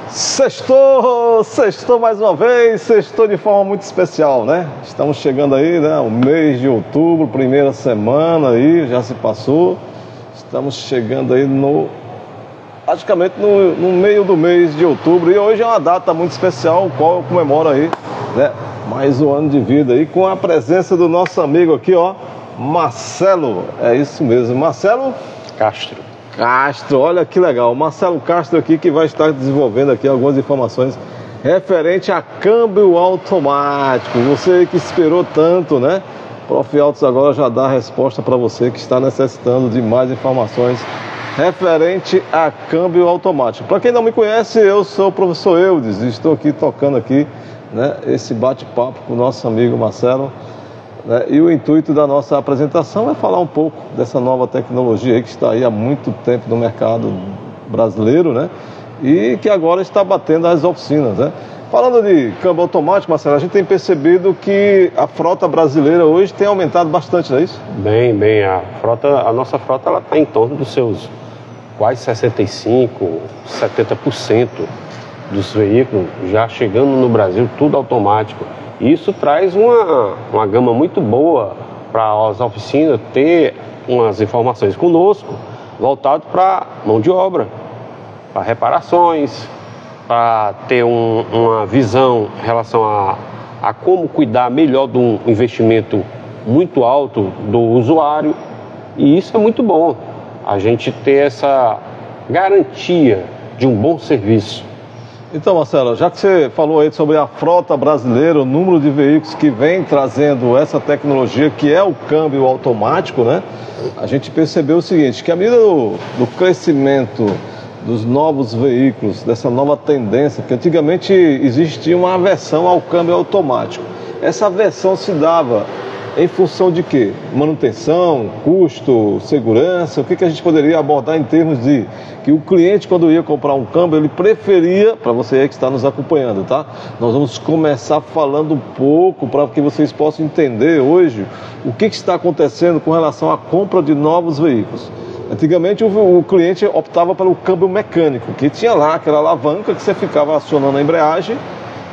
Sextou mais uma vez, sextou de forma muito especial, né? Estamos chegando aí, né? O mês de outubro, primeira semana aí, já se passou. Estamos chegando aí praticamente no meio do mês de outubro. E hoje é uma data muito especial, o qual eu comemoro aí, né? Mais um ano de vida aí, com a presença do nosso amigo aqui, ó, Marcelo. É isso mesmo, Marcelo Castro, olha que legal, o Marcelo Castro aqui que vai estar desenvolvendo aqui algumas informações referente a câmbio automático. Você que esperou tanto, né? Prof. Autos agora já dá a resposta para você que está necessitando de mais informações referente a câmbio automático. Para quem não me conhece, eu sou o professor Eudes e estou aqui tocando aqui, né, esse bate-papo com o nosso amigo Marcelo. E o intuito da nossa apresentação é falar um pouco dessa nova tecnologia aí que está aí há muito tempo no mercado brasileiro, né? E que agora está batendo as oficinas, né? Falando de câmbio automático, Marcelo, a gente tem percebido que a frota brasileira hoje tem aumentado bastante, não é isso? Bem, a nossa frota ela está em torno dos seus quase 65%, 70% dos veículos já chegando no Brasil, tudo automático. Isso traz uma gama muito boa para as oficinas ter umas informações conosco, voltado para mão de obra, para reparações, para ter uma visão em relação a como cuidar melhor de um investimento muito alto do usuário. E isso é muito bom, a gente ter essa garantia de um bom serviço. Então, Marcelo, já que você falou aí sobre a frota brasileira, o número de veículos que vem trazendo essa tecnologia, que é o câmbio automático, né? A gente percebeu o seguinte, que à medida do crescimento dos novos veículos, dessa nova tendência, que antigamente existia uma aversão ao câmbio automático. Essa aversão se dava em função de quê? Manutenção, custo, segurança? O que a gente poderia abordar em termos de que o cliente, quando ia comprar um câmbio, ele preferia, para você aí que está nos acompanhando, tá? Nós vamos começar falando um pouco para que vocês possam entender hoje o que está acontecendo com relação à compra de novos veículos. Antigamente o cliente optava pelo câmbio mecânico, que tinha lá aquela alavanca que você ficava acionando a embreagem,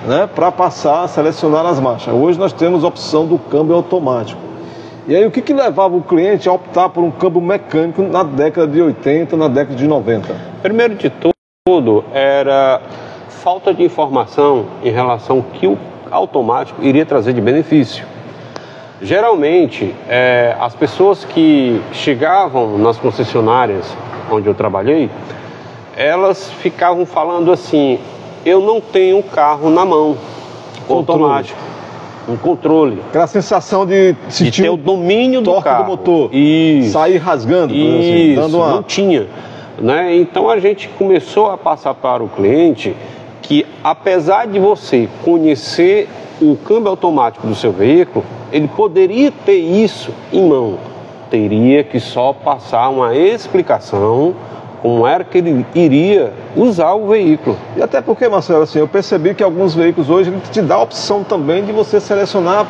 né, para passar a selecionar as marchas. Hoje nós temos a opção do câmbio automático. E aí o que levava o cliente a optar por um câmbio mecânico na década de 80, na década de 90? Primeiro de tudo, era falta de informação em relação ao que o automático iria trazer de benefício. Geralmente, as pessoas que chegavam nas concessionárias onde eu trabalhei, elas ficavam falando assim: eu não tenho um carro na mão, automático, um controle. Aquela sensação de ter o domínio do carro, do motor, isso, sair rasgando, isso, assim, não tinha, né? Então a gente começou a passar para o cliente que, apesar de você conhecer o câmbio automático do seu veículo, ele poderia ter isso em mão, teria que só passar uma explicação como era que ele iria usar o veículo. E até porque, Marcelo, assim, eu percebi que alguns veículos hoje ele te dá a opção também de você selecionar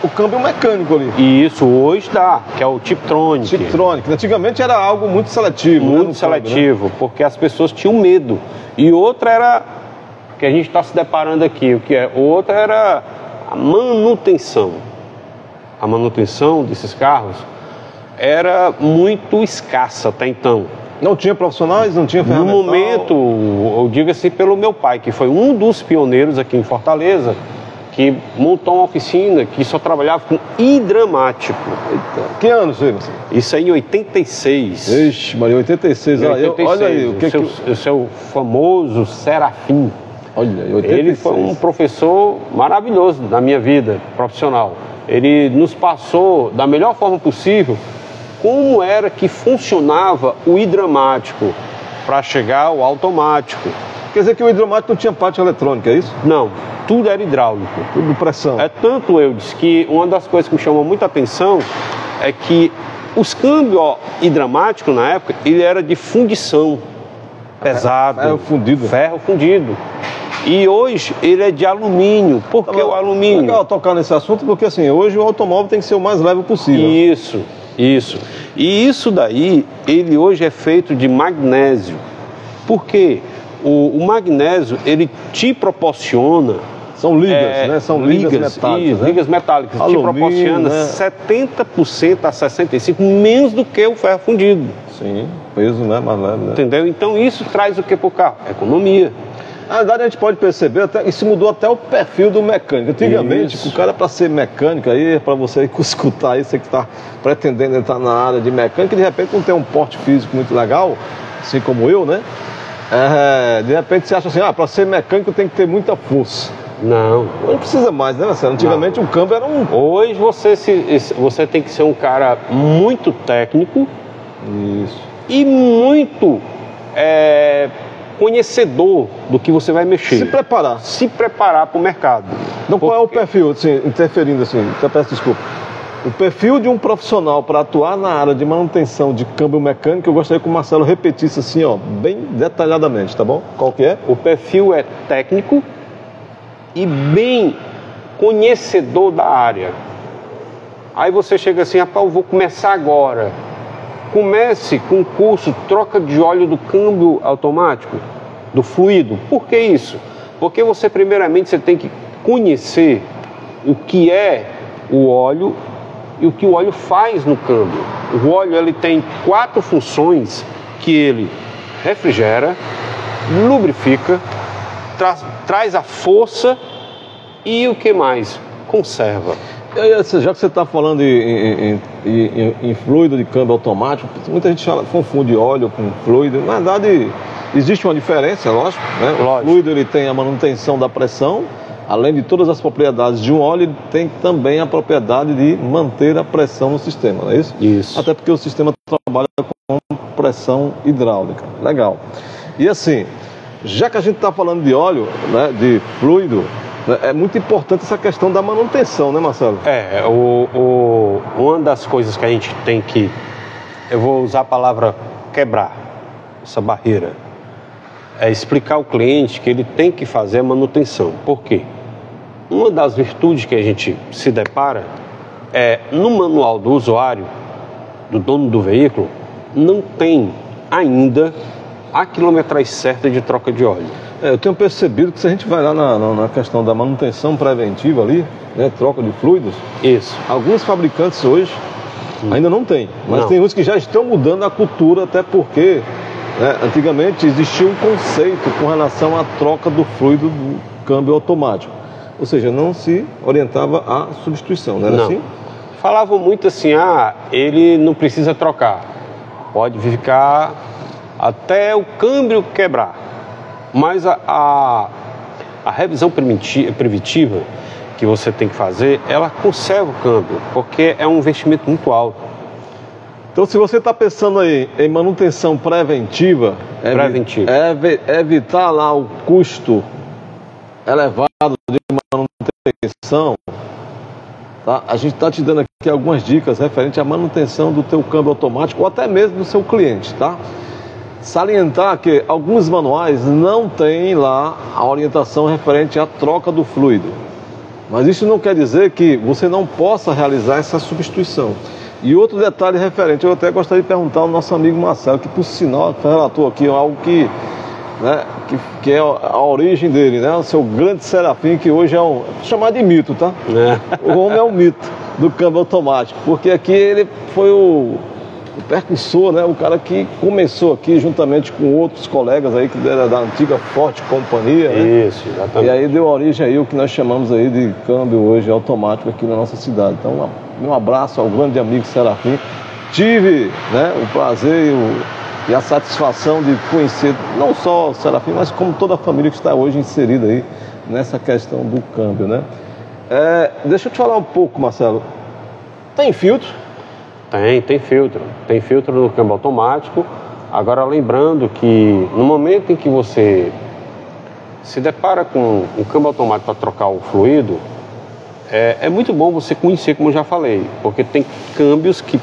o câmbio mecânico ali. E isso hoje dá, que é o Tiptronic. Tiptronic. Antigamente era algo muito seletivo. Muito seletivo, câmbio, né? Porque as pessoas tinham medo. E outra era, que a gente está se deparando aqui, outra era a manutenção. A manutenção desses carros era muito escassa até então. Não tinha profissionais, não tinha ferramental? No momento, eu digo assim, pelo meu pai, que foi um dos pioneiros aqui em Fortaleza, que montou uma oficina que só trabalhava com hidramático. Eita. Que ano isso aí, Marcelo? Isso aí em 86. Ixi, Maria, 86. 86. Olha aí, o seu famoso Serafim. Olha, 86. Ele foi um professor maravilhoso da minha vida profissional. Ele nos passou da melhor forma possível como era que funcionava o hidramático para chegar ao automático. Quer dizer que o hidramático não tinha parte eletrônica, é isso? Não, tudo era hidráulico. Tudo pressão. É tanto, eu disse, que uma das coisas que me chamou muita atenção é que os câmbios hidramáticos na época, ele era de fundição, pesado. Ferro fundido. E hoje ele é de alumínio. Por que o alumínio? É legal tocar nesse assunto porque assim, hoje o automóvel tem que ser o mais leve possível. Isso. E isso daí, ele hoje é feito de magnésio. Por quê? O magnésio, ele te proporciona... São ligas, né? São ligas metálicas. Ligas metálicas. Alumínio, te proporciona, né? 70% a 65%, menos do que o ferro fundido. Sim, peso, né? Mais leve, né? Entendeu? Então isso traz o que para o carro? Economia. Na verdade, a gente pode perceber, até, isso mudou até o perfil do mecânico. Antigamente, o cara, para ser mecânico, aí, para você escutar aí, você que está pretendendo entrar na área de mecânica, de repente não tem um porte físico muito legal, assim como eu, né? De repente você acha assim, para ser mecânico tem que ter muita força. Não. Hoje não precisa mais, né, Marcelo? Antigamente o câmbio era um... Hoje você tem que ser um cara muito técnico. Isso. E muito conhecedor do que você vai mexer. Se preparar. Se preparar para o mercado. Então qual é o perfil, assim, interferindo assim, eu peço desculpa. O perfil de um profissional para atuar na área de manutenção de câmbio mecânico, eu gostaria que o Marcelo repetisse assim, ó, bem detalhadamente, tá bom? Qual que é? O perfil é técnico e bem conhecedor da área. Aí você chega assim, rapaz, eu vou começar agora. Comece com o curso troca de óleo do câmbio automático, do fluido. Por que isso? Porque você primeiramente você tem que conhecer o que é o óleo e o que o óleo faz no câmbio. O óleo ele tem 4 funções que ele refrigera, lubrifica, traz a força e o que mais? Conserva. Já que você está falando em fluido de câmbio automático, muita gente confunde óleo com fluido. Na verdade, existe uma diferença, lógico, né? O fluido ele tem a manutenção da pressão, além de todas as propriedades de um óleo, ele tem também a propriedade de manter a pressão no sistema, não é isso? Isso. Até porque o sistema trabalha com pressão hidráulica. Legal. E assim, já que a gente está falando de óleo, né, de fluido, é muito importante essa questão da manutenção, né, Marcelo? Uma das coisas que a gente tem que, eu vou usar a palavra quebrar, essa barreira, é explicar ao cliente que ele tem que fazer a manutenção. Por quê? Uma das virtudes que a gente se depara é, no manual do usuário, do dono do veículo, não tem ainda a quilometragem certa de troca de óleo. Eu tenho percebido que se a gente vai lá na questão da manutenção preventiva ali, né, troca de fluidos, isso. Alguns fabricantes hoje ainda não têm, mas tem uns que já estão mudando a cultura, até porque antigamente existia um conceito com relação à troca do fluido do câmbio automático, ou seja, não se orientava à substituição, não era assim? Falavam muito assim, ele não precisa trocar, pode ficar até o câmbio quebrar. Mas a revisão preventiva que você tem que fazer, ela conserva o câmbio, porque é um investimento muito alto. Então, se você está pensando aí em manutenção preventiva, evitar lá o custo elevado de manutenção, tá? A gente está te dando aqui algumas dicas referentes à manutenção do teu câmbio automático ou até mesmo do seu cliente, tá? Salientar que alguns manuais não têm lá a orientação referente à troca do fluido. Mas isso não quer dizer que você não possa realizar essa substituição. E outro detalhe referente, eu até gostaria de perguntar ao nosso amigo Marcelo, que por sinal relatou aqui algo que é a origem dele, né? O seu grande Serafim, que hoje é chamado de mito, tá? O homem é um mito do câmbio automático, porque aqui ele foi o percussor, né? O cara que começou aqui juntamente com outros colegas aí que era da antiga Forte Companhia, né? Isso, exatamente. E aí deu origem aí o que nós chamamos aí de câmbio hoje automático aqui na nossa cidade. Então, um abraço ao grande amigo Serafim. Tive, né, o prazer e a satisfação de conhecer não só o Serafim, mas como toda a família que está hoje inserida aí nessa questão do câmbio, né? Deixa eu te falar um pouco, Marcelo. Tem filtro? Tem filtro. Tem filtro no câmbio automático. Agora, lembrando que no momento em que você se depara com um câmbio automático para trocar o fluido, é muito bom você conhecer, como eu já falei, porque tem câmbios que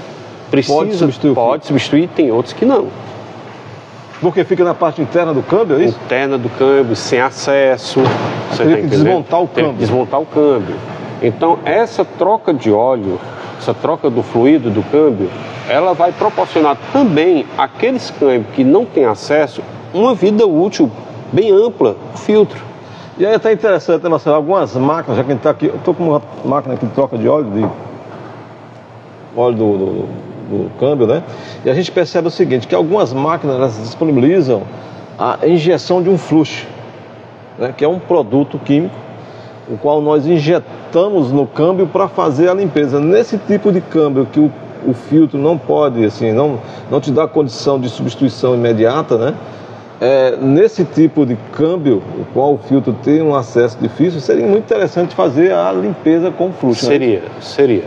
pode substituir, tem outros que não. Porque fica na parte interna do câmbio, é isso? Interna do câmbio, sem acesso. Você tem que desmontar o câmbio. Tem que desmontar o câmbio. Então, essa troca de óleo, essa troca do fluido do câmbio, ela vai proporcionar também àqueles câmbios que não têm acesso uma vida útil bem ampla o filtro. E aí é até interessante, né, Marcelo? Algumas máquinas, já que a gente está aqui, eu estou com uma máquina aqui de troca de óleo, do câmbio, né? E a gente percebe o seguinte, que algumas máquinas elas disponibilizam a injeção de um flush, né? Que é um produto químico, o qual nós injetamos no câmbio para fazer a limpeza. Nesse tipo de câmbio que o filtro não pode, assim, não te dá condição de substituição imediata, né? Nesse tipo de câmbio, o qual o filtro tem um acesso difícil, seria muito interessante fazer a limpeza com fluxo. Seria.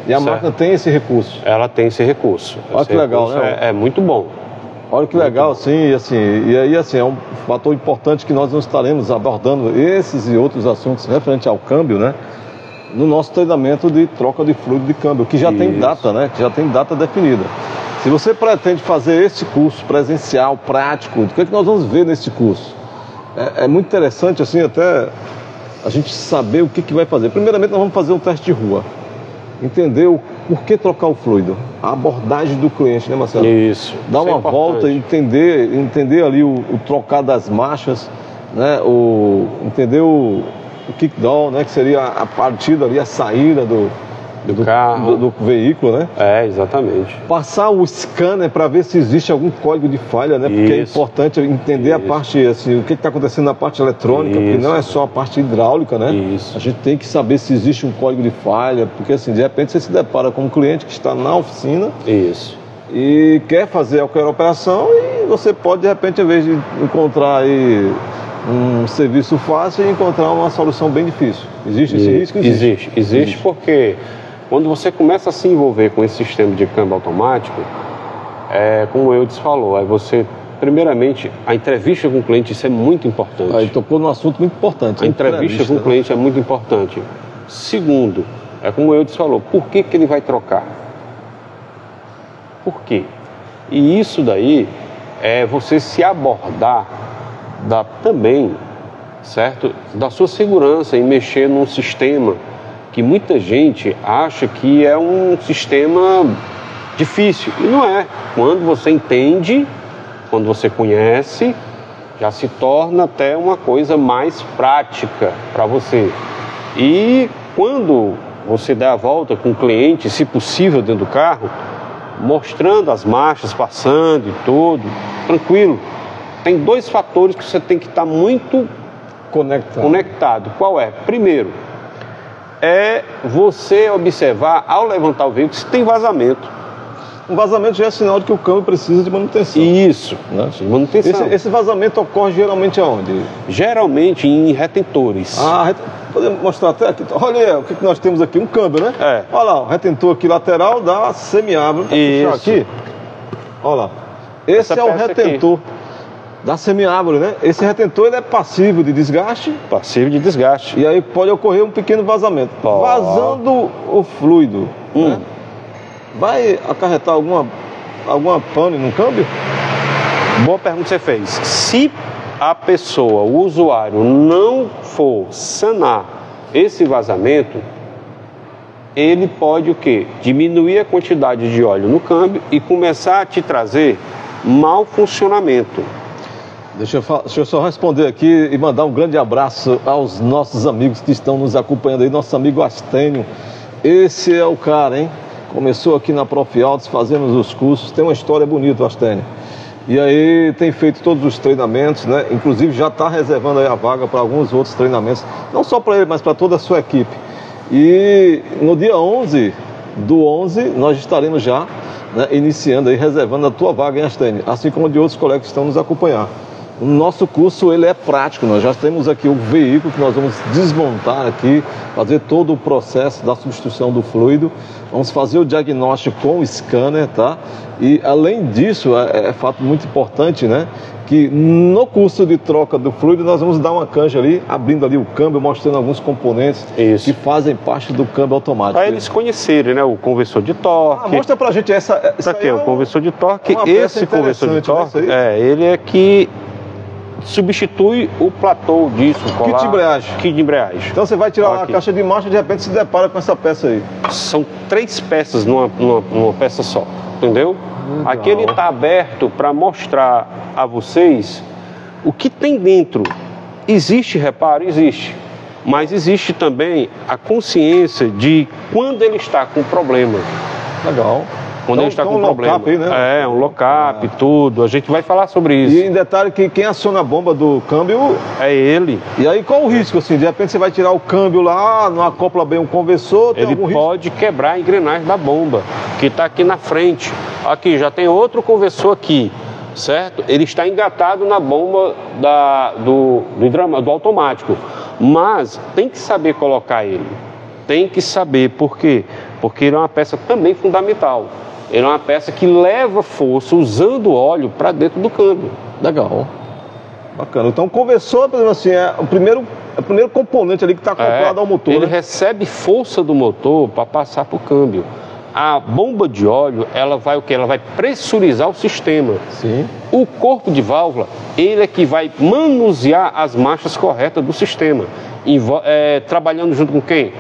E a máquina tem esse recurso? Ela tem esse recurso. Olha que legal, né? É muito bom. Olha que legal, sim, e aí assim, é um fator importante que nós não estaremos abordando esses e outros assuntos referente ao câmbio, né? No nosso treinamento de troca de fluido de câmbio, que já tem data, né? Que já tem data definida. Se você pretende fazer esse curso presencial, prático, o que é que nós vamos ver nesse curso? É muito interessante, assim, até a gente saber o que vai fazer. Primeiramente, nós vamos fazer um teste de rua. Entender o porquê trocar o fluido. A abordagem do cliente, né, Marcelo? Isso. Dar uma volta, entender ali o trocar das marchas, né? Entender o kickdown, né? Que seria a partida ali, a saída do carro, do veículo, né? Exatamente. Passar o scanner para ver se existe algum código de falha, né? Porque é importante entender a parte, assim, o que está acontecendo na parte eletrônica, porque não é só a parte hidráulica, né? Isso. A gente tem que saber se existe um código de falha, porque assim, de repente você se depara com um cliente que está na oficina. Isso. E quer fazer qualquer operação e você pode, de repente, ao invés de encontrar aí um serviço fácil, encontrar uma solução bem difícil. Existe esse risco? Existe porque quando você começa a se envolver com esse sistema de câmbio automático, como o Eudes falou, aí você, primeiramente, a entrevista com o cliente, isso é muito importante. Aí tocou num assunto muito importante. A entrevista com o cliente é muito importante. Segundo, como o Eudes falou, por que ele vai trocar? Por quê? E isso daí é você se abordar também, certo? Da sua segurança em mexer num sistema que muita gente acha que é um sistema difícil. E não é. Quando você entende, quando você conhece, já se torna até uma coisa mais prática para você. E quando você dá a volta com o cliente, se possível, dentro do carro, mostrando as marchas passando e tudo, tranquilo. Tem dois fatores que você tem que estar muito conectado. Qual é? Primeiro, é você observar, ao levantar o veículo, se tem vazamento. Um vazamento já é sinal de que o câmbio precisa de manutenção. Isso, né? De manutenção. Esse vazamento ocorre geralmente aonde? Geralmente em retentores. Podemos mostrar até aqui. Olha aí, o que nós temos aqui? Um câmbio, né? Olha lá, o retentor aqui lateral da semiábra. Puxar aqui. Olha lá. Esse é o retentor da semiábore, né? Esse retentor ele é passível de desgaste. Passivo de desgaste. E aí pode ocorrer um pequeno vazamento. Vazando o fluido, né? Vai acarretar alguma pane no câmbio? Boa pergunta que você fez. Se a pessoa, o usuário, não for sanar esse vazamento, ele pode o quê? Diminuir a quantidade de óleo no câmbio e começar a te trazer mau funcionamento. Deixa eu só responder aqui e mandar um grande abraço aos nossos amigos que estão nos acompanhando aí. Nosso amigo Astênio, esse é o cara, hein? Começou aqui na Prof. Autos, fazendo os cursos. Tem uma história bonita, Astênio. E aí tem feito todos os treinamentos, né? Inclusive já está reservando aí a vaga para alguns outros treinamentos. Não só para ele, mas para toda a sua equipe. E no dia 11 do 11, nós estaremos já, né, iniciando aí, reservando a tua vaga em Astênio. Assim como de outros colegas que estão nos acompanhando. O nosso curso ele é prático, nós já temos aqui o veículo que nós vamos desmontar aqui, fazer todo o processo da substituição do fluido, vamos fazer o diagnóstico com o scanner, tá? E além disso, é fato muito importante, né? Que no curso de troca do fluido nós vamos dar uma canja ali, abrindo ali o câmbio, mostrando alguns componentes que fazem parte do câmbio automático. Para eles conhecerem, né? O conversor de torque. Mostra pra gente essa aqui é o conversor de torque. Esse conversor de torque, ele é que substitui o platô disso. Kit de embreagem. Kit de embreagem. Então você vai tirar a caixa de marcha e de repente se depara com essa peça aí. São 3 peças numa peça só, entendeu? Legal. Aqui ele está aberto para mostrar a vocês o que tem dentro Existe reparo? Existe. Mas existe também a consciência de quando ele está com problema. Legal. Quando ele está com problema. Aí, né? Um lock-up, tudo. A gente vai falar sobre isso. E em detalhe que quem aciona a bomba do câmbio... É ele. E aí qual o risco, assim? De repente você vai tirar o câmbio lá, não acopla bem um conversor, tem ele algum risco? pode quebrar a engrenagem da bomba, que está aqui na frente. Aqui, já tem outro conversor aqui, certo? Ele está engatado na bomba do automático. Mas tem que saber colocar ele. Tem que saber. Por quê? Porque ele é uma peça também fundamental. Ele é uma peça que leva força usando óleo para dentro do câmbio. Legal. Bacana. Então o conversor, por exemplo assim, é o primeiro componente ali que está acoplado ao motor. Ele né? recebe força do motor para passar para o câmbio. A bomba de óleo, ela vai o quê? Ela vai pressurizar o sistema. Sim. O corpo de válvula, ele é que vai manusear as marchas corretas do sistema. Trabalhando junto com quem?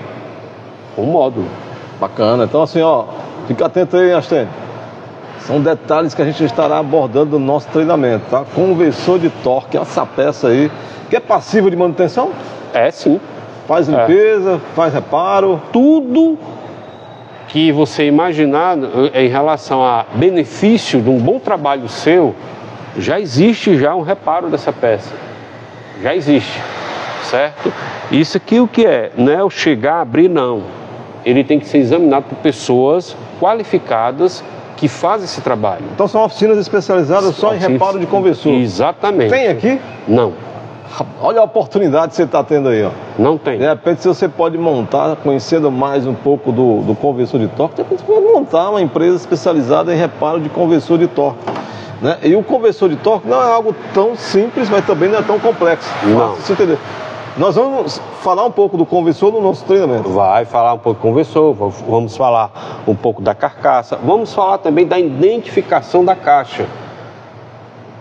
Com o módulo. Bacana. Então assim, ó, fica atento aí, Astênio. São detalhes que a gente estará abordando no nosso treinamento, tá? Conversor de torque, essa peça aí, que é passiva de manutenção? É, sim. Faz limpeza, faz reparo. Tudo que você imaginar em relação a benefício de um bom trabalho seu, já existe um reparo dessa peça. Já existe, certo? Isso aqui o que é? Não é o chegar, abrir, não. Ele tem que ser examinado por pessoas qualificadas que fazem esse trabalho. Então são oficinas especializadas só em reparo de conversor. Exatamente. Tem aqui? Não. Olha a oportunidade que você está tendo aí, ó. Não tem. De repente, se você pode montar, conhecendo mais um pouco do conversor de torque, de repente você pode montar uma empresa especializada em reparo de conversor de torque. Né? E o conversor de torque não é algo tão simples, mas também não é tão complexo. Não. Fácil de entender. Nós vamos falar um pouco do conversor no nosso treinamento. Vai falar um pouco do conversor, vamos falar um pouco da carcaça, vamos falar também da identificação da caixa.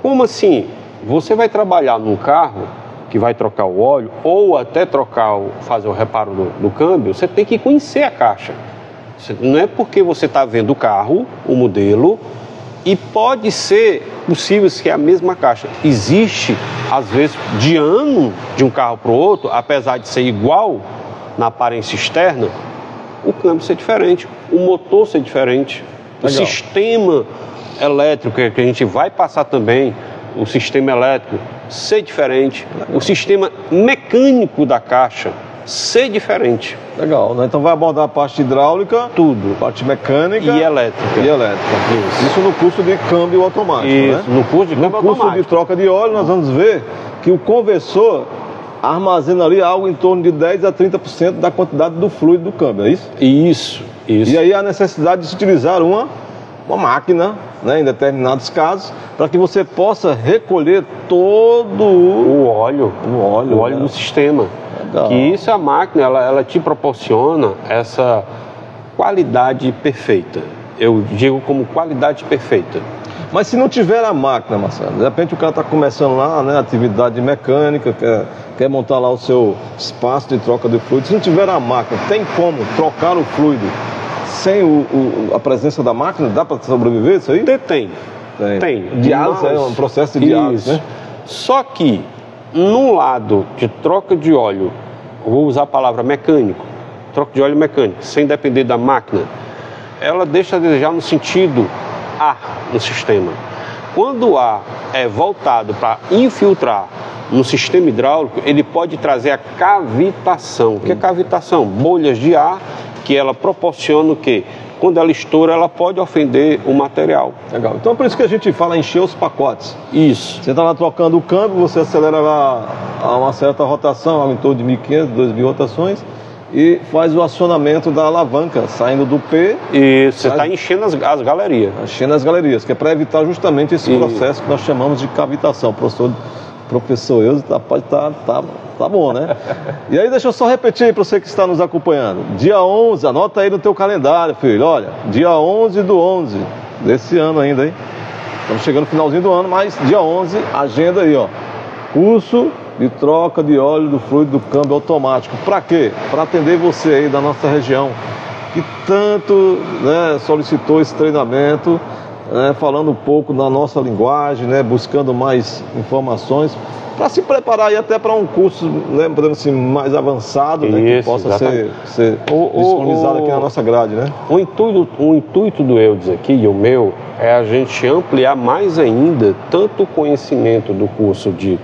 Como assim? Você vai trabalhar num carro que vai trocar o óleo ou até fazer o reparo do câmbio, você tem que conhecer a caixa. Não é porque você está vendo o carro, o modelo, e pode ser possível que é a mesma caixa. Existe, às vezes, de ano de um carro para o outro, apesar de ser igual na aparência externa, o câmbio ser diferente, o motor ser diferente, o sistema elétrico que a gente vai passar também, o sistema elétrico ser diferente, o sistema mecânico da caixa ser diferente. Legal, né? Então vai abordar a parte hidráulica, tudo, parte mecânica e elétrica. Isso no curso de câmbio automático, Isso, né? no curso de câmbio automático. No curso de troca de óleo, nós vamos ver que o conversor armazena ali algo em torno de 10 a 30% da quantidade do fluido do câmbio, é isso? Isso. E aí a necessidade de se utilizar uma máquina, né, em determinados casos, para que você possa recolher todo o óleo né? do sistema. Legal. Que isso, a máquina, ela te proporciona essa qualidade perfeita. Eu digo como qualidade perfeita. Mas se não tiver a máquina, Marcelo, de repente o cara está começando lá, né, atividade mecânica, quer montar lá o seu espaço de troca de fluido. Se não tiver a máquina, tem como trocar o fluido sem a presença da máquina? Dá para sobreviver isso aí? Tem. Diálise, é um processo de diálise, né? Só que, num lado de troca de óleo, vou usar a palavra mecânico, troca de óleo mecânico, sem depender da máquina, ela deixa a desejar no sentido ar no sistema. Quando o ar é voltado para infiltrar no sistema hidráulico, ele pode trazer a cavitação. O que é cavitação? Bolhas de ar que ela proporciona o quê? Quando ela estoura, ela pode ofender o material. Legal. Então é por isso que a gente fala encher os pacotes. Isso. Você está lá trocando o câmbio, você acelera a uma certa rotação, em torno de 1.500, 2.000 rotações, e faz o acionamento da alavanca, saindo do P. E você está enchendo as galerias. Enchendo as galerias, que é para evitar justamente esse processo que nós chamamos de cavitação. Professor Euso tá bom, né? E aí deixa eu só repetir aí para você que está nos acompanhando. Dia 11, anota aí no teu calendário, filho. Olha, dia 11/11 desse ano ainda, hein? Estamos chegando no finalzinho do ano, mas dia 11, agenda aí, ó. Curso de troca de óleo do fluido do câmbio automático. Para quê? Para atender você aí da nossa região, que tanto, né, solicitou esse treinamento, falando um pouco na nossa linguagem, né, buscando mais informações, para se preparar aí até para um curso, né, podemos assim, mais avançado, né, que possa ser disponibilizado aqui na nossa grade, né? O intuito do Eudes aqui e o meu é a gente ampliar mais ainda tanto o conhecimento do curso de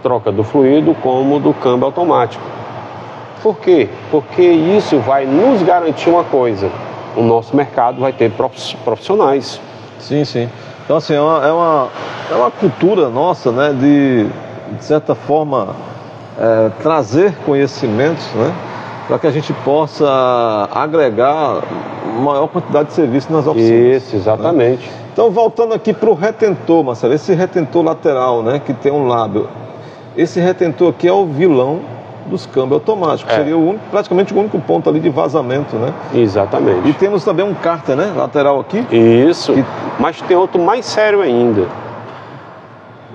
troca do fluido como do câmbio automático. Por quê? Porque isso vai nos garantir uma coisa: o nosso mercado vai ter profissionais. Sim, sim. Então, assim, é uma cultura nossa, né, de certa forma, trazer conhecimentos, né, para que a gente possa agregar maior quantidade de serviço nas oficinas. Isso, exatamente. Né? Então, voltando aqui para o retentor, Marcelo, esse retentor lateral, né, que tem um lábio, esse retentor aqui é o vilão dos câmbios automáticos. Seria praticamente o único ponto ali de vazamento, né? Exatamente. E temos também um cárter, né? Lateral aqui. Isso. Mas tem outro mais sério ainda.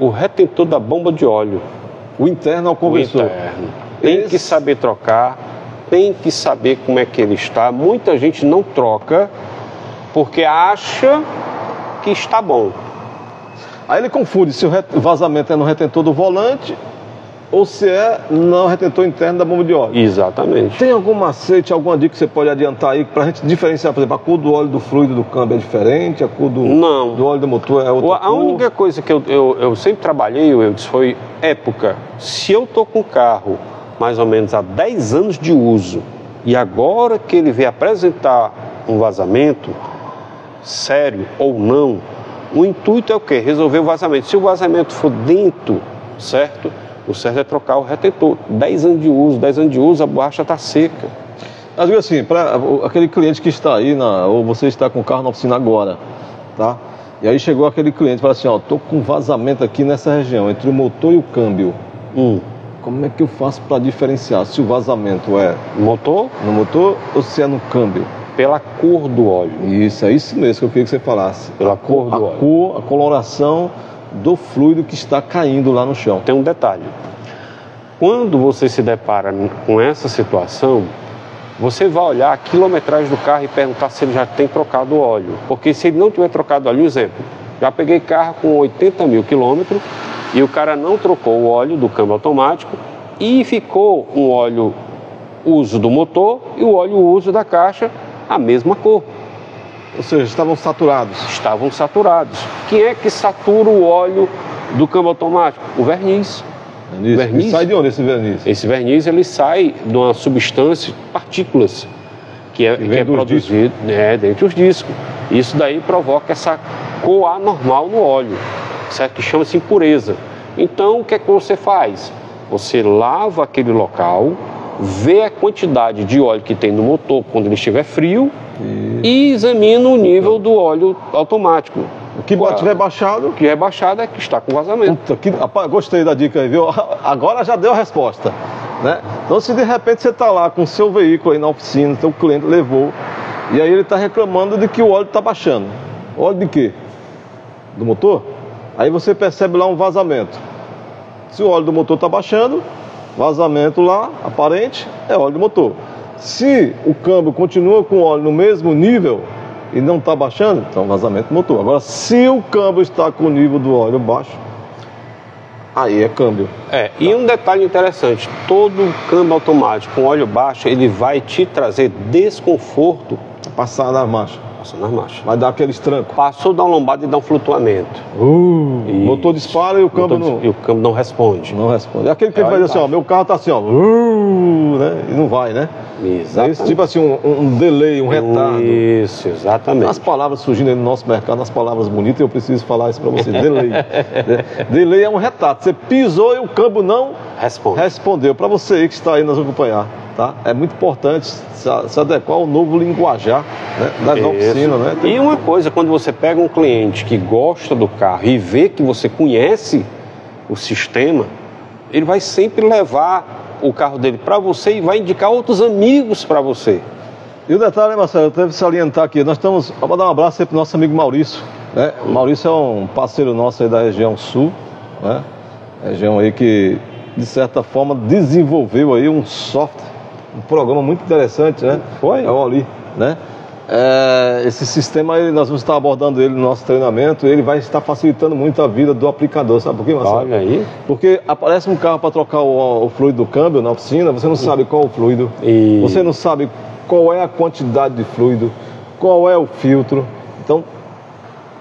O retentor da bomba de óleo. O interno ao compressor. O interno. Tem que saber trocar, tem que saber como é que ele está. Muita gente não troca porque acha que está bom. Aí ele confunde se o vazamento é no retentor do volante ou se é no retentor interno da bomba de óleo. Exatamente. Tem algum macete, alguma dica que você pode adiantar aí para a gente diferenciar, por exemplo, a cor do óleo do fluido do câmbio é diferente, a cor do óleo do motor é outra cor? A única coisa que eu sempre trabalhei, Eudes, foi época. Se eu estou com o carro mais ou menos há 10 anos de uso e agora que ele veio apresentar um vazamento, sério ou não, o intuito é o quê? Resolver o vazamento. Se o vazamento for dentro, certo? O certo é trocar o retentor. 10 anos de uso, a borracha está seca. Mas digo assim, para aquele cliente que está aí, ou você está com o carro na oficina agora, tá? E aí chegou aquele cliente e fala assim, ó, tô com vazamento aqui nessa região, entre o motor e o câmbio. Como é que eu faço para diferenciar se o vazamento é no motor ou se é no câmbio? Pela cor do óleo. Isso, é isso mesmo que eu queria que você falasse. Pela cor do óleo. A coloração do fluido que está caindo lá no chão. Tem um detalhe. Quando você se depara com essa situação, você vai olhar a quilometragem do carro e perguntar se ele já tem trocado o óleo. Porque se ele não tiver trocado o óleo, exemplo, já peguei carro com 80 mil quilômetros e o cara não trocou o óleo do câmbio automático e ficou um óleo uso do motor e o óleo uso da caixa a mesma cor. Ou seja, estavam saturados. Estavam saturados. Quem é que satura o óleo do câmbio automático? O verniz. Verniz? E sai de onde esse verniz? Esse verniz ele sai de uma substância, partículas, que é produzido dentro dos discos. Isso daí provoca essa cor anormal no óleo, certo? Que chama-se impureza. Então, o que é que você faz? Você lava aquele local, vê a quantidade de óleo que tem no motor quando ele estiver frio e examina o nível do óleo automático. O que tiver baixado? O que é baixado é que está com vazamento. Gostei da dica aí, viu? Agora já deu a resposta, né? Então, se de repente você está lá com o seu veículo aí na oficina, seu cliente levou, e aí ele está reclamando de que o óleo está baixando. Óleo de quê? Do motor? Aí você percebe lá um vazamento. Se o óleo do motor está baixando, vazamento lá, aparente, é óleo do motor. Se o câmbio continua com o óleo no mesmo nível e não está baixando, então vazamento do motor. Agora, se o câmbio está com o nível do óleo baixo, aí é câmbio. E um detalhe interessante, todo câmbio automático com óleo baixo, ele vai te trazer desconforto. Passar nas marchas. Vai dar aquele estranco. Passou, dá uma lombada e dá um flutuamento. O motor dispara e o câmbio não... E o câmbio não responde. Não responde. É aquele que vai dizer assim, ó, meu carro tá assim, ó, né? E não vai, né? Exatamente. Tipo assim, um delay, um retardo. Isso, exatamente. As palavras surgindo aí no nosso mercado, as palavras bonitas, eu preciso falar isso para você. Delay. Delay é um retardo. Você pisou e o câmbio não respondeu. Para você aí que está aí nos acompanhar, tá? É muito importante se adequar ao novo linguajar, né, das oficinas, né? E uma coisa, quando você pega um cliente que gosta do carro e vê que você conhece o sistema, ele vai sempre levar o carro dele para você e vai indicar outros amigos para você. E o detalhe, né, Marcelo, eu tenho que salientar aqui, nós estamos, vamos dar um abraço aí para o nosso amigo Maurício, né? O Maurício é um parceiro nosso aí da região sul, né? Região aí que, de certa forma, desenvolveu aí um software, um programa muito interessante, né? Foi? É o Oli, né? esse sistema, nós vamos estar abordando ele no nosso treinamento, ele vai estar facilitando muito a vida do aplicador, sabe por quê, Marcelo? Olha aí. Porque aparece um carro para trocar o fluido do câmbio na oficina, você não sabe qual é o fluido, você não sabe qual é a quantidade de fluido, qual é o filtro. Então,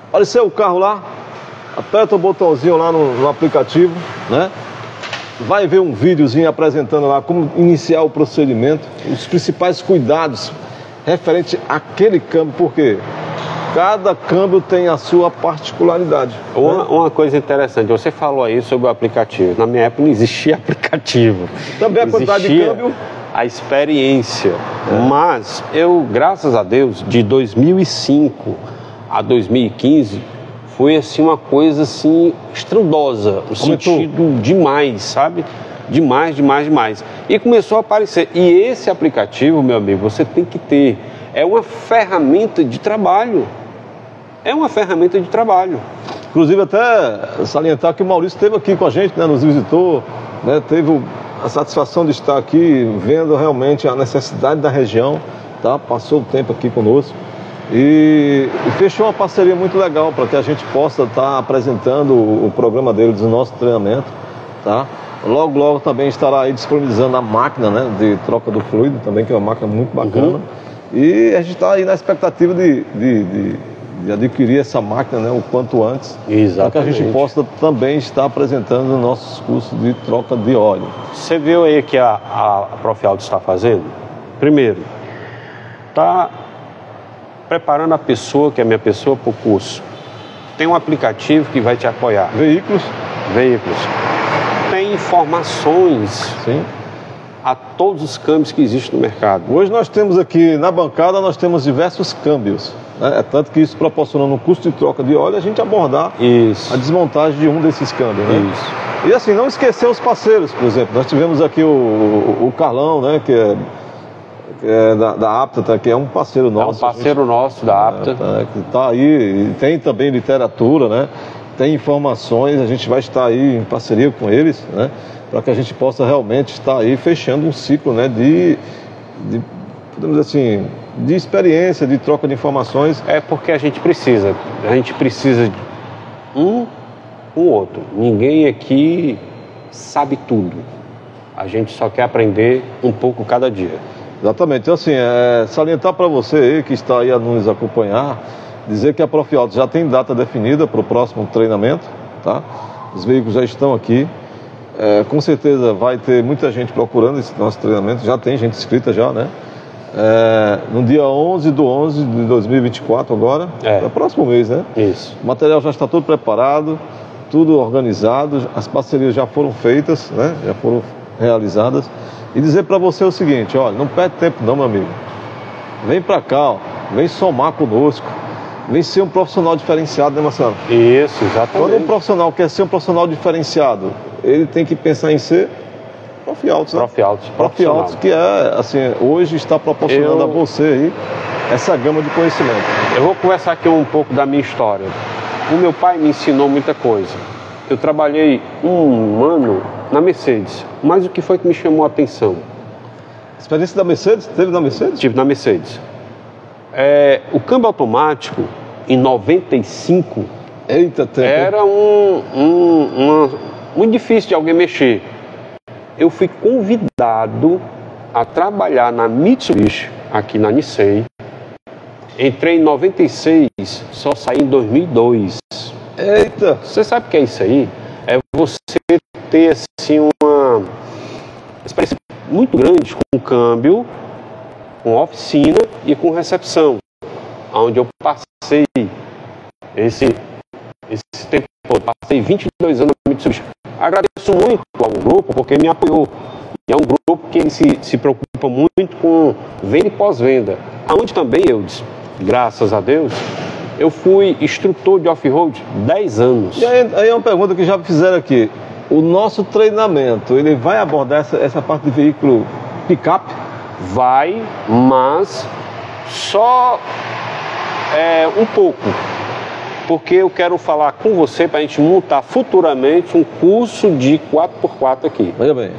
apareceu o carro lá, aperta o botãozinho lá no aplicativo, né? Vai ver um videozinho apresentando lá como iniciar o procedimento, os principais cuidados referente àquele câmbio, porque cada câmbio tem a sua particularidade. Uma coisa interessante, você falou aí sobre o aplicativo. Na minha época não existia aplicativo. Também a quantidade de câmbio. A experiência. Mas eu, graças a Deus, de 2005 a 2015, foi assim uma coisa assim estrondosa, no sentido demais, sabe? Demais. E começou a aparecer. E esse aplicativo, meu amigo, você tem que ter. É uma ferramenta de trabalho. Inclusive até salientar que o Maurício esteve aqui com a gente, né? Nos visitou, né? Teve a satisfação de estar aqui, vendo realmente a necessidade da região, tá? Passou o tempo aqui conosco. E fechou uma parceria muito legal para que a gente possa estar apresentando o programa dele, do nosso treinamento, tá? Logo também estará aí disponibilizando a máquina, né, de troca do fluido também, que é uma máquina muito bacana. E a gente está aí na expectativa de adquirir essa máquina, né, o quanto antes. Exatamente. Para que a gente possa também estar apresentando nossos cursos de troca de óleo. Você viu aí que a Profiauto está fazendo? Primeiro, está preparando a pessoa, que é a minha pessoa, para o curso. Tem um aplicativo que vai te apoiar. Veículos. Tem informações. Sim. A todos os câmbios que existem no mercado. Hoje nós temos aqui na bancada, nós temos diversos câmbios, né? É tanto que isso proporciona no custo de troca de óleo a gente abordar a desmontagem de um desses câmbios, né? E assim, não esquecer os parceiros, por exemplo. Nós tivemos aqui o Carlão, né? Que é da Apta, que é um parceiro nosso. É um parceiro nosso da Apta. Que está aí, e tem também literatura, né? Tem informações, a gente vai estar aí em parceria com eles, né? Para que a gente possa realmente estar aí fechando um ciclo, né? Podemos dizer assim, de experiência, de troca de informações. É porque a gente precisa de um outro. Ninguém aqui sabe tudo. A gente só quer aprender um pouco cada dia. Exatamente. Então, assim, salientar para você aí que está aí a nos acompanhar, dizer que a Profiauto já tem data definida para o próximo treinamento, tá? Os veículos já estão aqui. Com certeza vai ter muita gente procurando esse nosso treinamento, já tem gente inscrita já, né? No dia 11/11 de 2024 agora, é o próximo mês, né? Isso. O material já está todo preparado, tudo organizado, as parcerias já foram feitas, né? Já foram realizadas. E dizer para você o seguinte, olha, não perde tempo não, meu amigo. Vem para cá, ó, vem somar conosco. Vem ser um profissional diferenciado, né, Marcelo? Isso, exatamente. Quando um profissional quer ser um profissional diferenciado, ele tem que pensar em ser Profiauto, né? Profiauto, que assim, hoje está proporcionando a você aí essa gama de conhecimento. Eu vou conversar aqui um pouco da minha história. O meu pai me ensinou muita coisa. Eu trabalhei um ano na Mercedes, mas o que foi que me chamou a atenção? Experiência da Mercedes? Teve na Mercedes? Tive na Mercedes. O câmbio automático, em 95, era muito difícil de alguém mexer. Eu fui convidado a trabalhar na Mitsubishi, aqui na Nissei. Entrei em 96, só saí em 2002. Eita! Você sabe o que é isso aí? É você ter assim uma experiência muito grande com câmbio, com oficina e com recepção, onde eu passei esse tempo todo, passei 22 anos na Mitsubishi. Agradeço muito ao grupo, porque me apoiou. E é um grupo que ele se preocupa muito com venda e pós-venda, onde também eu, graças a Deus, eu fui instrutor de off-road 10 anos. E aí é uma pergunta que já fizeram aqui. O nosso treinamento, ele vai abordar essa parte de veículo picape? Vai, mas só um pouco. Porque eu quero falar com você para a gente montar futuramente um curso de 4x4 aqui. Veja bem,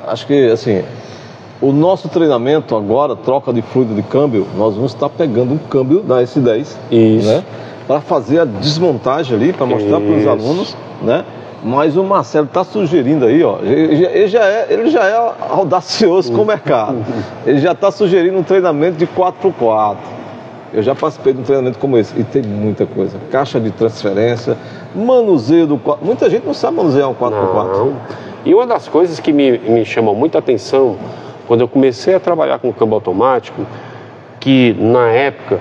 acho que assim, O nosso treinamento agora, troca de fluido de câmbio, nós vamos estar pegando um câmbio da S10, Isso. né? Para fazer a desmontagem ali, para mostrar para os alunos, né? Mas o Marcelo está sugerindo aí, ó, ele já é audacioso com o mercado. Ele já está sugerindo um treinamento de 4x4. Eu já participei de um treinamento como esse e tem muita coisa. Caixa de transferência, manuseio do 4x4. Muita gente não sabe manusear um 4x4. Não. E uma das coisas que me chamou muita atenção, quando eu comecei a trabalhar com câmbio automático, que na época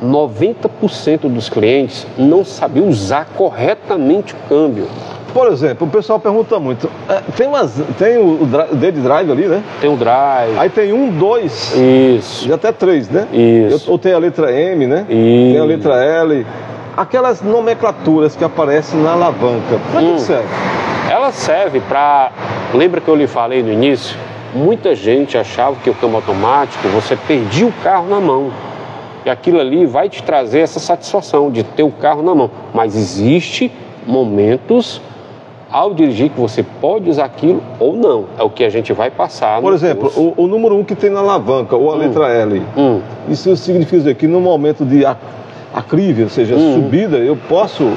90% dos clientes não sabiam usar corretamente o câmbio. Por exemplo, o pessoal pergunta muito, tem o dead drive ali, né? Tem o drive. Aí tem 1, 2 Isso. e até 3, né? Isso. Ou tem a letra M, né? Isso. Tem a letra L. Aquelas nomenclaturas que aparecem na alavanca, para que serve? Ela serve para... Lembra que eu lhe falei no início? Muita gente achava que o câmbio automático, você perdia o carro na mão. E aquilo ali vai te trazer essa satisfação de ter o carro na mão. Mas existe momentos ao dirigir que você pode usar aquilo ou não. É o que a gente vai passar. Por exemplo, o número 1 que tem na alavanca, ou a letra L. Isso significa dizer que no momento de aclive, ou seja, subida, eu posso...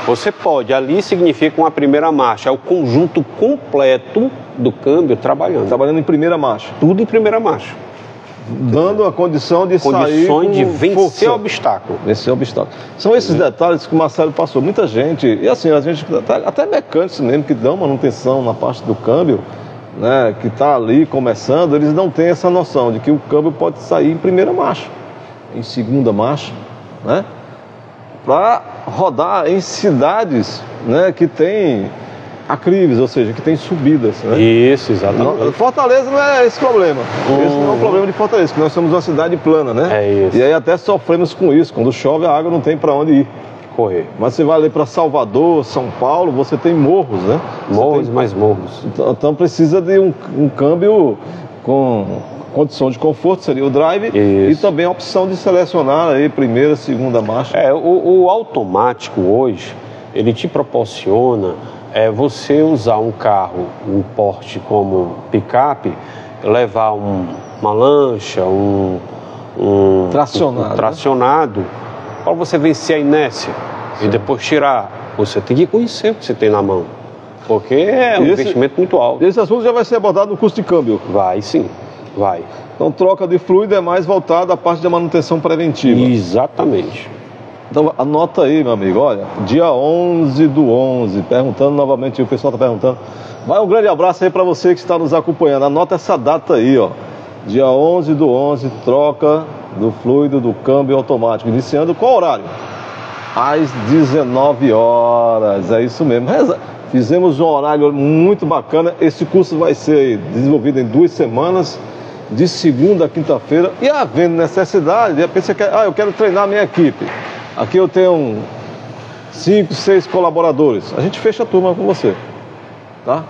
Você pode. Ali significa uma primeira marcha. É o conjunto completo do câmbio trabalhando. Trabalhando em primeira marcha. Tudo em primeira marcha. Dando a condição de sair Condições de vencer força. o obstáculo. Vencer o obstáculo. São esses detalhes que o Marcelo passou. Muita gente, e assim, a gente, até mecânicos mesmo, que dão manutenção na parte do câmbio, né, que está ali começando, eles não têm essa noção de que o câmbio pode sair em primeira marcha, em segunda marcha, né, para rodar em cidades, né, que tem aclives, ou seja, que tem subidas, né? Isso, exatamente. Fortaleza não é esse problema. Esse não é o problema de Fortaleza, porque nós somos uma cidade plana, né? É isso. E aí até sofremos com isso. Quando chove, a água não tem para onde ir. Correr. Mas você vai ali para Salvador, São Paulo, você tem morros, né? Morros e mais morros. Então precisa de um câmbio com condição de conforto, seria o drive. Isso. E também a opção de selecionar aí primeira, segunda marcha. O automático hoje, ele te proporciona você usar um carro, um porte como picape, levar uma lancha, um tracionado, para você vencer a inércia. Sim. E depois tirar. Você tem que conhecer o que você tem na mão, porque é um investimento muito alto. Esse assunto já vai ser abordado no custo de câmbio. Vai sim, vai. Então troca de fluido é mais voltada à parte da manutenção preventiva. Exatamente. Então anota aí, meu amigo, olha, dia 11/11, perguntando novamente, o pessoal está perguntando. Vai um grande abraço aí para você que está nos acompanhando, anota essa data aí, ó. Dia 11/11, troca do fluido do câmbio automático, iniciando qual horário? Às 19 horas, é isso mesmo. Fizemos um horário muito bacana, esse curso vai ser desenvolvido em 2 semanas, de segunda a quinta-feira, e havendo necessidade, de repente você quer, eu quero treinar a minha equipe. Aqui eu tenho 5, 6 colaboradores. A gente fecha a turma com você, tá?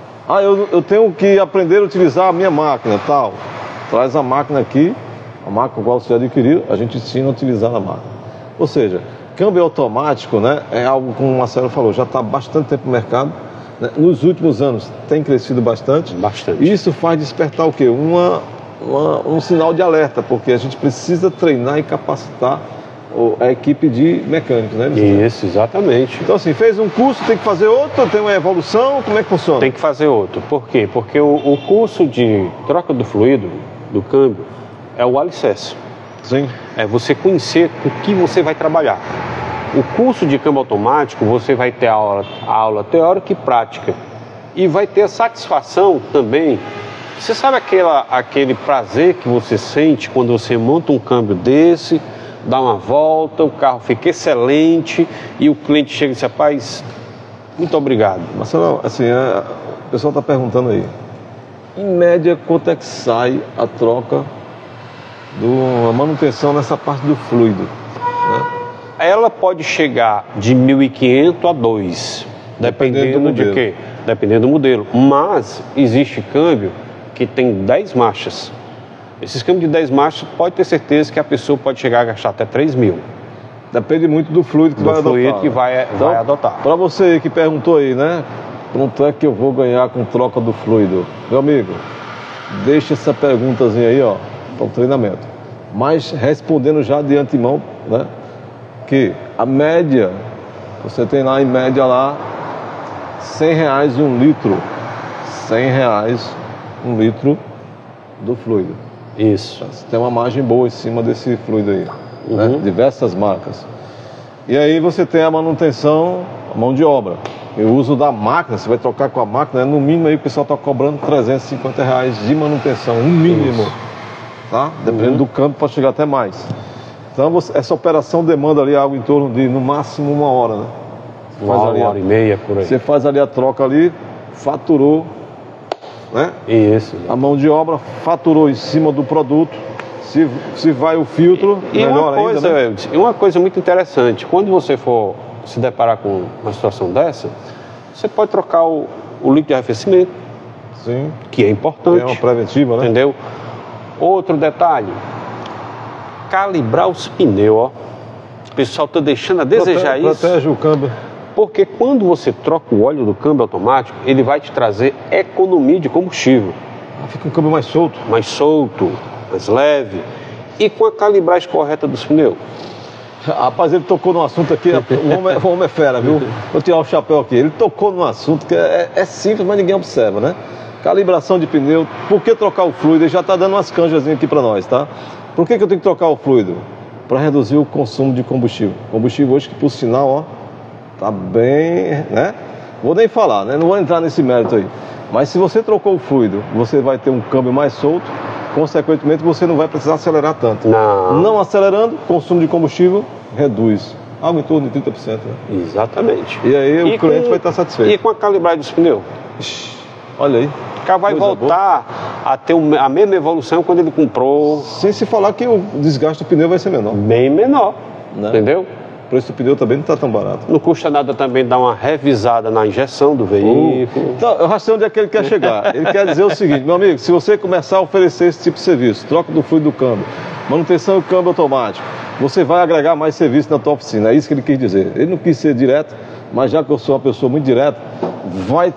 Eu tenho que aprender a utilizar a minha máquina, tal. Traz a máquina aqui, a máquina qual você adquiriu, a gente ensina a utilizar a máquina. Ou seja, câmbio automático, né, é algo, como o Marcelo falou, já está há bastante tempo no mercado. Né? Nos últimos anos tem crescido bastante. Bastante. Isso faz despertar o quê? Um sinal de alerta, porque a gente precisa treinar e capacitar a equipe de mecânicos, né? Isso, exatamente. Então assim, fez um curso, tem que fazer outro, tem uma evolução, como é que funciona? Tem que fazer outro. Por quê? Porque o curso de troca do fluido, do câmbio, é o alicerce. Sim. É você conhecer o que você vai trabalhar. O curso de câmbio automático, você vai ter a aula teórica e prática. E vai ter a satisfação também. Você sabe aquele prazer que você sente quando você monta um câmbio desse, dá uma volta, o carro fica excelente e o cliente chega e diz, rapaz, muito obrigado. Marcelo, assim, o pessoal está perguntando aí, em média, quanto é que sai a troca, a manutenção nessa parte do fluido? Né? Ela pode chegar de 1.500 a 2, dependendo de quê? Dependendo do modelo. Mas existe câmbio que tem 10 marchas. Esses câmbios de 10 marchas, pode ter certeza que a pessoa pode chegar a gastar até 3 mil. Depende muito do fluido que vai adotar. Para você que perguntou aí, né? Quanto é que eu vou ganhar com troca do fluido? Meu amigo, deixa essa perguntazinha aí, ó, para o treinamento. Mas respondendo já de antemão, né, que a média, você tem lá em média lá R$100 um litro. R$100 um litro do fluido. Isso. Você tem uma margem boa em cima desse fluido aí, né? Diversas marcas. E aí você tem a manutenção, a mão de obra. E o uso da máquina, você vai trocar com a máquina, no mínimo aí o pessoal está cobrando R$350 de manutenção, no mínimo. Isso. Tá? Dependendo do campo, pode chegar até mais. Então essa operação demanda ali algo em torno de, no máximo, 1 hora, né? Uma hora e meia, por aí. Você faz ali a troca ali, faturou, né? Isso. A mão de obra faturou em cima do produto. Se vai o filtro, melhor ainda, né? E uma coisa muito interessante, quando você for se deparar com uma situação dessa, você pode trocar o líquido de arrefecimento. Sim. Que é importante. É uma preventiva, né? Entendeu? Outro detalhe, calibrar os pneus, ó. O pessoal está deixando a desejar isso. Protege o câmbio. Porque quando você troca o óleo do câmbio automático, ele vai te trazer economia de combustível. Fica um câmbio mais solto. Mais solto, mais leve. E com a calibragem correta dos pneus. Rapaz, ele tocou num assunto aqui, o homem é fera, viu? Vou tirar o chapéu aqui. Ele tocou num assunto que é simples, mas ninguém observa, né? Calibração de pneu. Por que trocar o fluido? Ele já está dando umas canjazinhas aqui para nós, tá? Por que eu tenho que trocar o fluido? Para reduzir o consumo de combustível. Combustível hoje que, por sinal, ó, tá bem, né? Vou nem falar, né? Não vou entrar nesse mérito aí. Mas se você trocou o fluido, você vai ter um câmbio mais solto, consequentemente você não vai precisar acelerar tanto. Não acelerando, consumo de combustível reduz. Algo em torno de 30%. Né? Exatamente. E aí o cliente vai estar satisfeito. E com a calibragem dos pneus? Olha aí. O cara vai voltar a ter a mesma evolução quando ele comprou. Sem se falar que o desgaste do pneu vai ser menor. Bem menor, né? Entendeu? O preço do pneu também não está tão barato. Não custa nada também dar uma revisada na injeção do veículo. Então, eu já sei onde é que ele quer chegar. Ele quer dizer o seguinte, meu amigo, se você começar a oferecer esse tipo de serviço, troca do fluido do câmbio, manutenção do câmbio automático, você vai agregar mais serviço na tua oficina. É isso que ele quis dizer. Ele não quis ser direto, mas já que eu sou uma pessoa muito direta, vai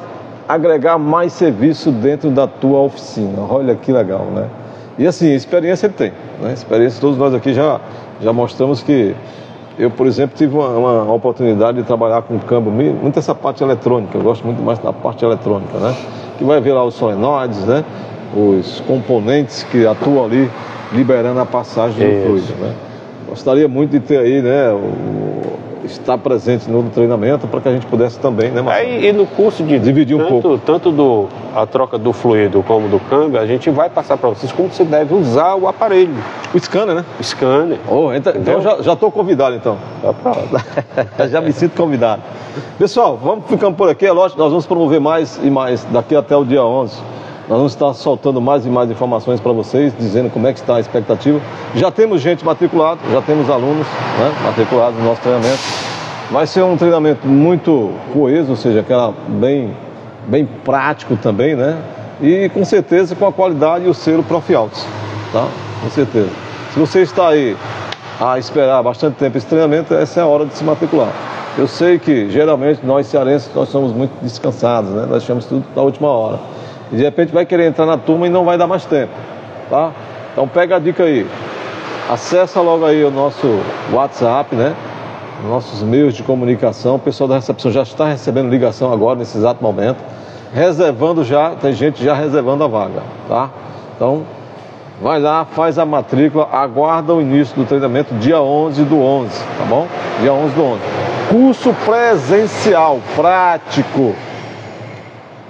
agregar mais serviço dentro da tua oficina. Olha que legal, né? E assim, experiência ele tem, né? Experiência, todos nós aqui já mostramos que eu, por exemplo, tive uma oportunidade de trabalhar com câmbio, muito essa parte eletrônica, eu gosto muito mais da parte eletrônica, né? Que vai ver lá os solenoides, né? Os componentes que atuam ali, liberando a passagem do fluido, né? Gostaria muito de ter aí, né, estar presente no treinamento para que a gente pudesse também, né, Marcelo? E no curso de dividir um pouco. Tanto a troca do fluido como do câmbio, a gente vai passar para vocês como você deve usar o aparelho. O scanner, né? O scanner. Então já estou convidado, então. Já me sinto convidado. Pessoal, vamos ficando por aqui. É lógico, nós vamos promover mais e mais daqui até o dia 11. Nós vamos estar soltando mais e mais informações para vocês, dizendo como é que está a expectativa. Já temos gente matriculada, já temos alunos, né, matriculados no nosso treinamento. Vai ser um treinamento muito coeso, ou seja, aquela bem prático também, né? E com certeza com a qualidade e o selo Profiautos, tá? Com certeza. Se você está aí a esperar bastante tempo esse treinamento, essa é a hora de se matricular. Eu sei que geralmente nós cearenses nós somos muito descansados, né? Nós deixamos tudo na última hora. E de repente vai querer entrar na turma e não vai dar mais tempo, tá? Então pega a dica aí, acessa logo aí o nosso WhatsApp, né? Nossos meios de comunicação, o pessoal da recepção já está recebendo ligação agora, nesse exato momento, reservando já, tem gente já reservando a vaga, tá? Então, vai lá, faz a matrícula, aguarda o início do treinamento dia 11 do 11, tá bom? Dia 11 do 11. Curso presencial, prático.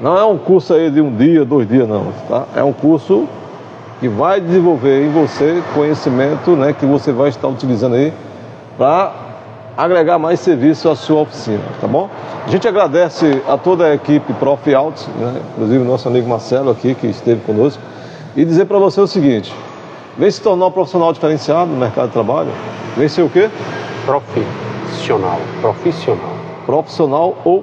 Não é um curso aí de 1 dia, 2 dias, não, tá? É um curso que vai desenvolver em você conhecimento, né, que você vai estar utilizando aí para agregar mais serviço à sua oficina, tá bom? A gente agradece a toda a equipe Profiautos, né, inclusive o nosso amigo Marcelo aqui, que esteve conosco, e dizer para você o seguinte: vem se tornar um profissional diferenciado no mercado de trabalho, vem ser o quê? Profissional ou